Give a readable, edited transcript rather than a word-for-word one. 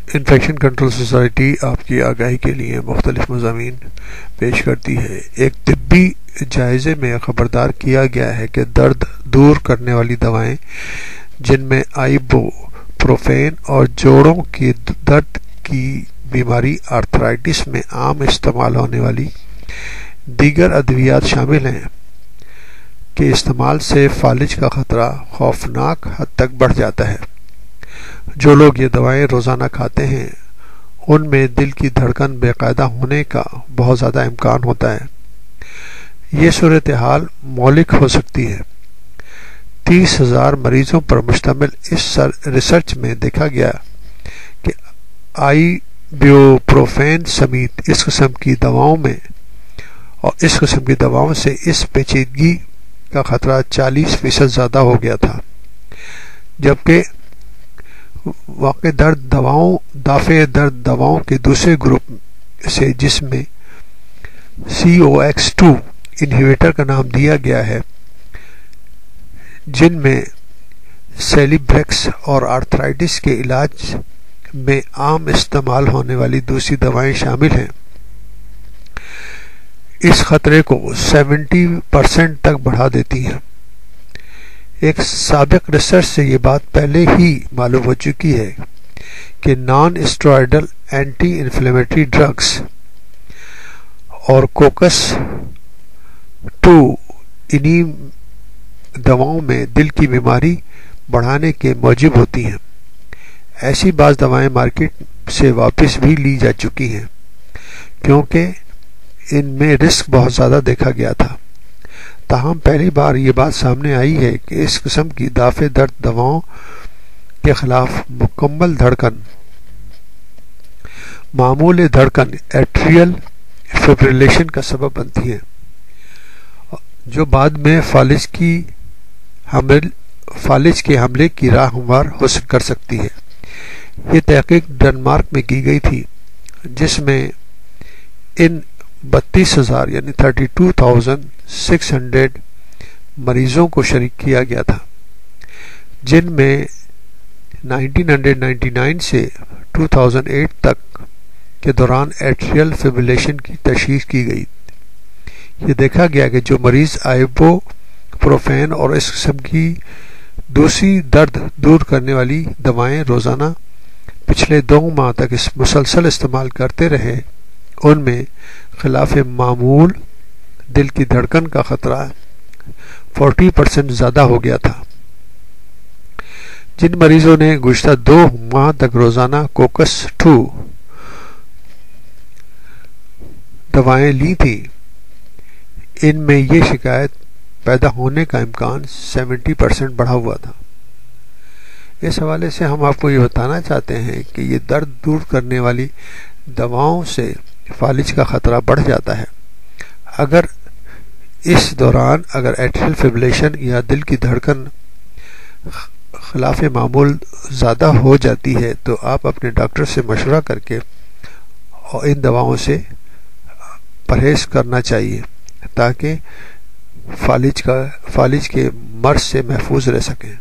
Infection control society آپ کی آگاہی کے لیے مختلف مضامین پیش کرتی ہے۔ ایک طبی جائزے میں خبردار کیا گیا ہے کہ درد دور کرنے والی دوائیں جن میں آئیبوپروفین اور جوڑوں کے درد کی بیماری آرتھرائٹس میں عام استعمال ہونے والی دیگر ادویات شامل ہیں کے استعمال سے فالج کا خطرہ خوفناک حد تک بڑھ جاتا ہے۔ جو لوگ یہ دوائیں روزانہ کھاتے ہیں ان میں دل کی دھڑکن بے قاعدہ ہونے کا بہت زیادہ امکان ہوتا ہے۔ یہ صورتحال مہلک ہو سکتی ہے۔ 30,000 مریضوں پر مشتمل اس ریسرچ میں دیکھا گیا کہ آئیبوپروفین سمیت اس قسم کی دواؤں سے اس پیچیدگی کا خطرہ 40% زیادہ ہو گیا تھا، جبکہ واقع دافع درد دواؤں کے دوسرے گروپ سے جس میں COX2 انہیبیٹر کا نام دیا گیا ہے، جن میں سیلیبریکس اور آرتھرائٹس کے علاج میں عام استعمال ہونے والی دوسری دوائیں شامل ہیں، اس خطرے کو 70% تک بڑھا دیتی ہیں۔ ایک سابق ریسرچ سے یہ بات پہلے ہی معلوم ہو چکی ہے کہ نان اسٹیرائڈل اینٹی انفلیمیٹری ڈرگز اور کوکس 2 انہی دواؤں میں دل کی بیماری بڑھانے کے موجب ہوتی ہیں۔ ایسی بعض دوائیں مارکیٹ سے واپس بھی لی جا چکی ہیں کیونکہ ان میں رسک بہت زیادہ دیکھا گیا تھا۔ تاہم پہلی بار یہ بات سامنے آئی ہے کہ اس قسم کی دافع درد دواؤں کے خلاف مکمل دھڑکن معمول دھڑکن ایٹریل فبریلیشن کا سبب بنتی ہے، جو بعد میں فالج کے حملے کی راہ ہموار کر سکتی ہے۔ یہ تحقیق ڈنمارک میں کی گئی تھی، جس میں ان 32,000 یعنی 32,600 مریضوں کو شریک کیا گیا تھا، جن میں 1999 سے 2008 تک کے دوران ایٹریل فبریلیشن کی تشخیص کی گئی۔ یہ دیکھا گیا کہ جو مریض آئیبوپروفین اور اس قسم کی دوسری درد دور کرنے والی دوائیں روزانہ پچھلے 2 ماہ تک مسلسل استعمال کرتے رہے، ان میں خلاف معمول دل کی دھڑکن کا خطرہ 40% زیادہ ہو گیا تھا۔ جن مریضوں نے گزشتہ 2 ماہ تک روزانہ کوکس 2 دوائیں لی تھیں، ان میں یہ شکایت پیدا ہونے کا امکان 70% بڑھا ہوا تھا۔ اس حوالے سے ہم آپ کو یہ بتانا چاہتے ہیں کہ یہ درد دور کرنے والی دواؤں سے فالج کا خطرہ بڑھ جاتا ہے۔ اگر اس دوران ایٹریل فبریلیشن یا دل کی دھڑکن خلاف معمول زیادہ ہو جاتی ہے تو آپ اپنے ڈاکٹر سے مشورہ کر کے ان دواؤں سے پرہیز کرنا چاہیے تاکہ فالج کے مرض سے محفوظ رہ سکیں۔